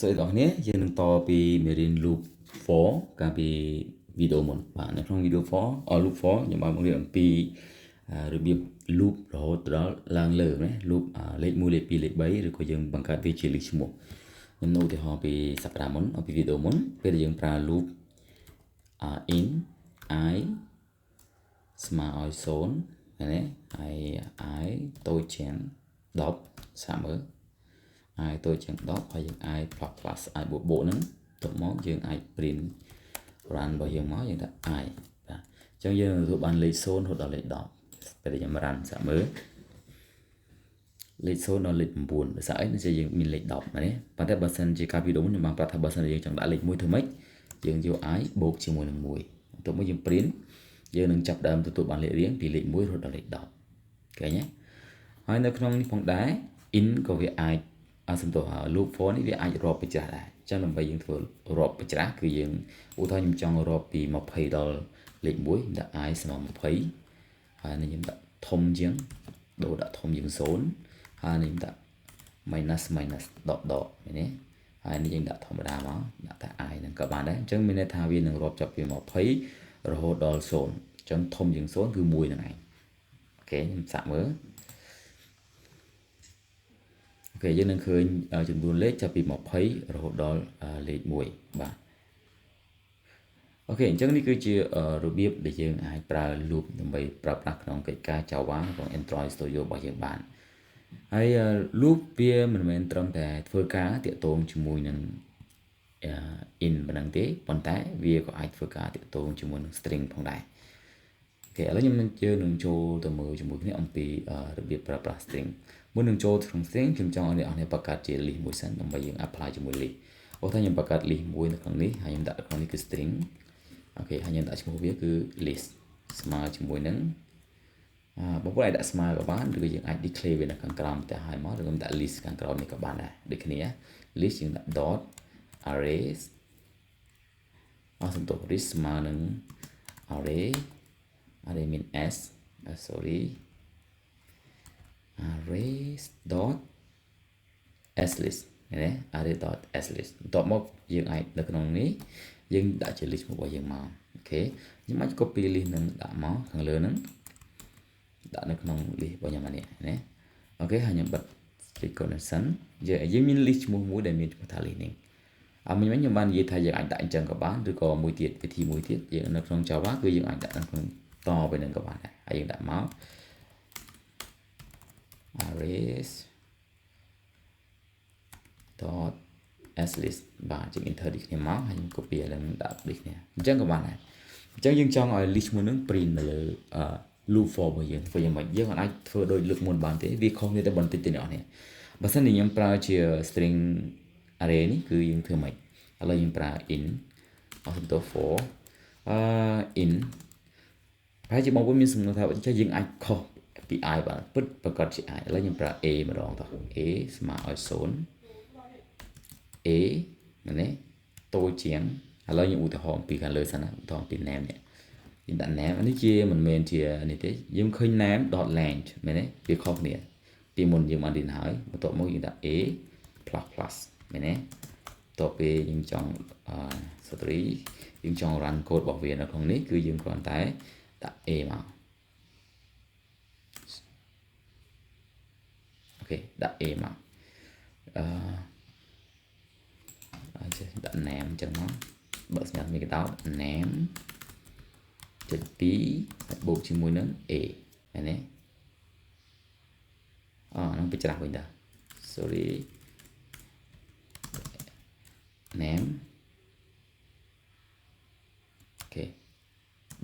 Rồi đó nhé, giờ mình to bị merin loop for cả bị video một bạn ở trong video for ở loop for nhưng mà một điểm bị rồi bị loop rồi đó là lờ đấy loop lấy mua lấy pi lấy bấy rồi có dừng bằng cách vị trí lịch một nhưng nô thì họ bị sắp ra món ở bị video món bây giờ dừng pra loop in I smart oi zone này I tôi chén đọc sạm ở ai tôi chẳng đọc hay những ai plus ai bộ nắng tụi món những ai print run bao nhiêu máu những ai trong giờ tụi bạn lấy số hoặc là lấy đọc bây giờ mà run sẽ mới lấy số nó lấy buồn sẽ nó sẽ dùng mình lấy đọc này bạn thấy person chỉ copy đúng nhưng mà bạn thấy person thì chẳng đã lấy mũi thứ mấy dùng vô ai buộc chỉ mũi lần mũi tụi mới dùng print giờ nâng chập đầm tụi bạn lấy riêng thì lấy mũi hoặc là lấy đọc cái nhé hỏi nó không phong đá in có việc ai sân tổ loop for này vì ai rọp bị trả lại cho nên bây giờ thôi rọp bị trả cứ những u thôi nhưng trong rọp bị một phẩy đô lịch muối đã ai xem một phẩy nên chúng ta thông giếng đồ đã thông giếng số nên ta minus đọt này nên chúng ta thông đa máu đã tại ai nên các bạn đấy chứ mình thay vì đừng rọp chọc vì một phẩy rồi đô số trong thông giếng số cứ mùi này ok chúng ta mới ok cho nên khơi chúng tôi lấy cho bị một phẩy rồi đó lấy mũi và ok chắc này cứ chia rồi biết để chơi ai pra loopដើម្បីប្រាប់ក្នុងកិច្ចការ Java ของ Android Studio របស់យើងបានហើយ loop វាមិនមែនត្រឹមតែធ្វើការតាក់ទងជាមួយនឹង in ប៉ុណ្ណឹងទេប៉ុន្តែវាក៏អាចធ្វើការតាក់ទងជាមួយនឹង string ផងដែរអូខេឥឡូវខ្ញុំនឹងចូលទៅមើលជាមួយគ្នាអំពីរបៀបប្រើប្រាស់ string មុននឹងចូលក្នុង string ខ្ញុំចង់ឲ្យអ្នកនរបង្កើតជា list មួយសិនដើម្បីយើង apply ជាមួយ list ឧទាហរណ៍ខ្ញុំបង្កើត list មួយនៅក្នុងនេះហើយខ្ញុំដាក់ក្នុងនេះគឺ string អូខេហើយខ្ញុំដាក់ឈ្មោះវាគឺ list ស្មើជាមួយនឹងបងប្អូនអាចដាក់ស្មើក៏បានឬយើងអាច declare វានៅខាងក្រោមតែហើយមកឬក៏ដាក់ list ខាងក្រោមនេះក៏បានដែរដូចគ្នា list យើងដាក់ dot arrays សំដៅ list ស្មើនឹង arrayមានs sorry arrays dot slist ណា array dot slist បន្ទាប់មកយើងអាចនៅក្នុងនេះយើងដាក់ជា list របស់យើងមកអូខេខ្ញុំអាច copy list នឹងដាក់មកខាងលើហ្នឹងដាក់នៅក្នុង list របស់ខ្ញុំនេះណាអូខេហើយខ្ញុំបិទ strict connection យើងមាន list ឈ្មោះមួយដែលមានឈ្មោះថា list នេះមិញខ្ញុំបាននិយាយថាយើងអាចដាក់អញ្ចឹងក៏បានឬក៏មួយទៀតវិធីមួយទៀតយើងនៅក្នុង Java គឺយើងអាចដាក់នៅក្នុងតទៅនឹងក៏បានដែរហើយយើងដាក់មក arrays dot slist បាទយើង enter នេះគ្នាមកហើយខ្ញុំ copy ឥឡូវដាក់នេះគ្នាអញ្ចឹងក៏បានដែរអញ្ចឹងយើងចង់ឲ្យ list មួយនឹង print នៅលើ loop for របស់យើងធ្វើយ៉ាងម៉េចយើងអាចធ្វើដូចលើកមុនបានទេវាខុសគ្នាតែបន្តិចទេអ្នកនរបើសិនជាខ្ញុំប្រើជា string array នេះគឺយើងធ្វើម៉េចឥឡូវយើងប្រើ in អត់ទៅ for in ប្រហែលជាបងប្អូនមានសំណួរថាចុះយើងអាចខុសពី i បាទពិតប្រកាសជា i ឥឡូវខ្ញុំប្រើ a ម្ដងតោះ a ស្មើឲ្យ0 a នេះតូចជាងឥឡូវខ្ញុំឧទាហរណ៍ពីខាងលើសិនណាឧទាហរណ៍ពី name នេះយើងដាក់ name នេះជាមិនមែនជានេះទេយើងឃើញ name dot length មែនទេវាខុសគ្នាពីមុនយើងបានរៀនហើយបន្ទាប់មកយើងដាក់ a plus មែនទេបន្ទាប់ពេលយើងចង់sorry យើងចង់ run code របស់វានៅក្នុងនេះគឺយើងគ្រាន់តែដាក់ a មកអូខេដាក់ a មកដាក់ name អញ្ចឹងមកបើស្ញាត់មានកដោត name ចុច2បូកជាមួយនឹង a មែនទេនឹងបិច្រាស់វិញតា sorry name អូខេ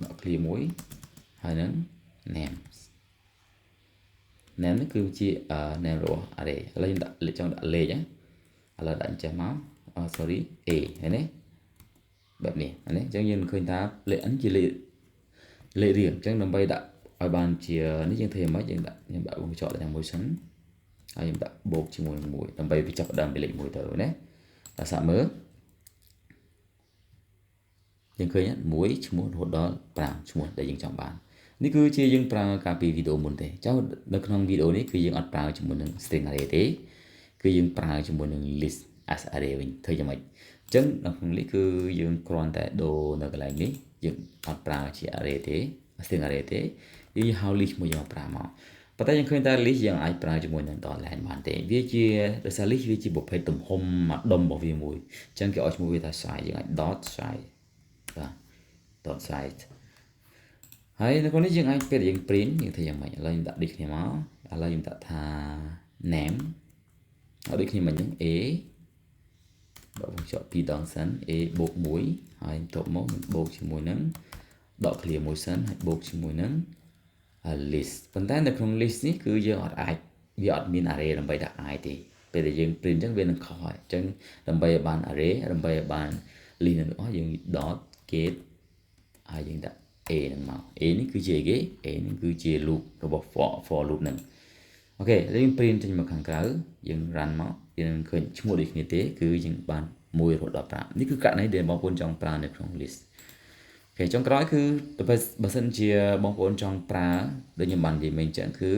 ដក clear មួយហើយនឹង name នេះគឺជា name របស់ array ឥឡូវខ្ញុំចង់ដាក់លេខឥឡូវដាក់អញ្ចឹងមកsorry a ហ្នឹងណាបែបនេះណាអញ្ចឹងយើងឃើញថាលេខនេះជាលេខរៀងអញ្ចឹងដើម្បីដាក់ឲ្យបានជានេះយើងធ្វើយ៉ាងម៉េចយើងដាក់ខ្ញុំដាក់វងចោលតែមួយសិនហើយខ្ញុំដាក់បូកជាមួយនឹង1ដើម្បីវាចាប់ផ្ដើមពីលេខ1ទៅណាដល់សាក់មើលយើងឃើញ1ឈ្មោះរហូតដល់5ឈ្មោះដែលយើងចង់បាននេះគឺជាយើងប្រើការពីវីដេអូមុនទេចុះនៅក្នុងវីដេអូនេះគឺយើងអត់ប្រើជាមួយនឹង string array ទេគឺយើងប្រើជាមួយនឹង list as array វិញធ្វើយ៉ាងម៉េចអញ្ចឹងនៅក្នុងនេះគឺយើងគ្រាន់តែដូរនៅកន្លែងនេះយើងអត់ប្រើជា array ទេ string array ទេយើងហៅ list មួយយើងប្រើមកប៉ុន្តែយើងឃើញថា list យើងអាចប្រើជាមួយនឹង .line បានទេវាជាដោយសារ list វាជាប្រភេទទំហំមួយដុំរបស់វាមួយអញ្ចឹងគេឲ្យឈ្មោះវាថា size យើងអាច dot size បាទ dot size ហើយនៅក្នុងនេះយើងអាចពេលយើង print យើងធ្វើយ៉ាងម៉េចឥឡូវយើងដាក់ dict គ្នាមកឥឡូវយើងដាក់ថា name ឲ្យដូចគ្នាមិញហ្នឹង a ដកវងចោល2ដងសិន a បូក1ហើយបន្ទាប់មកmìnhបូកជាមួយនឹងដក clear មួយសិនហើយបូកជាមួយនឹង list ប៉ុន្តែនៅក្នុង list នេះគឺយើងអត់អាចវាអត់មាន array ដើម្បីដាក់ i ទេពេលដែលយើង print អញ្ចឹងវានឹងខុសហើយអញ្ចឹងដើម្បីឲ្យបាន array ដើម្បីឲ្យបាន list ទាំងអស់យើង dot get ហើយយើងដាក់ a ហ្នឹងមក a នេះគឺជាអីគេ a នេះគឺជា loop របស់ for loop ហ្នឹងអូខេឥឡូវយើង print ចេញមកខាងក្រៅយើង run មកយើងឃើញឈ្មោះដូចគ្នាទេគឺយើងបាន1រហូតដល់5នេះគឺករណីដែលបងប្អូនចង់ប្រើនៅក្នុង list អូខេចុងក្រោយគឺបើសិនជាបងប្អូនចង់ប្រើដូចខ្ញុំបាននិយាយមិញអញ្ចឹងគឺ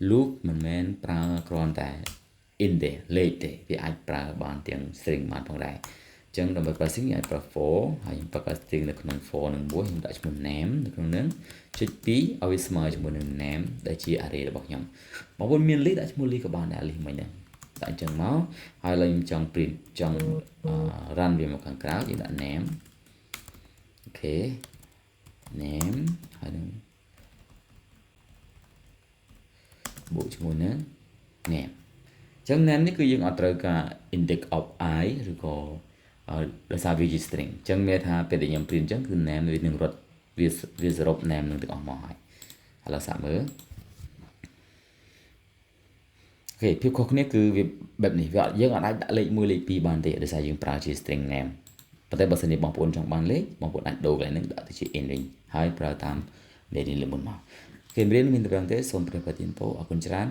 loop មិនមែនប្រើគ្រាន់តែ in ទេលេខទេវាអាចប្រើបានទាំង string បានផងដែរអញ្ចឹងដើម្បីប្រើ string អាចប្រើ for ហើយប្រើ string នៅក្នុង for នឹងមួយខ្ញុំដាក់ឈ្មោះ name នៅក្នុងហ្នឹងចុច2ឲ្យវាស្មើជាមួយនឹង name ដែលជា array របស់ខ្ញុំបងប្អូនមាន list ដាក់ឈ្មោះ list ក៏បានដែរ list មិញហ្នឹងដាក់អញ្ចឹងមកហើយឡើយខ្ញុំចង់ print ចង់ run វាមកខាងក្រៅយើងដាក់ name អូខេ name ហើយនឹងបូកជាមួយនឹង name អញ្ចឹង name នេះគឺយើងអត់ត្រូវការ index of I ឬក៏ដោយសារវាជា string អញ្ចឹងមានថាពេលដែលខ្ញុំ print អញ្ចឹងគឺ name វានឹងរត់វាសរុប name នឹងទាំងអស់មកហើយឥឡូវសាកមើលអូខេភាពខុសគ្នាគឺវាបែបនេះវាយើងអាចដាក់លេខ1លេខ2បានទេដោយសារយើងប្រើជា string name ប៉ុន្តែបើសិនជាបងប្អូនចង់បានលេខបងប្អូនអាចដូរកន្លែងហ្នឹងដាក់ទៅជា int វិញហើយប្រើតាមលេខនេះលើមុនមកគេរៀនមានតែប៉ុណ្្នឹងទេសូមប្រយ័ត្នប្រយ័ត្នអរគុណច្រើន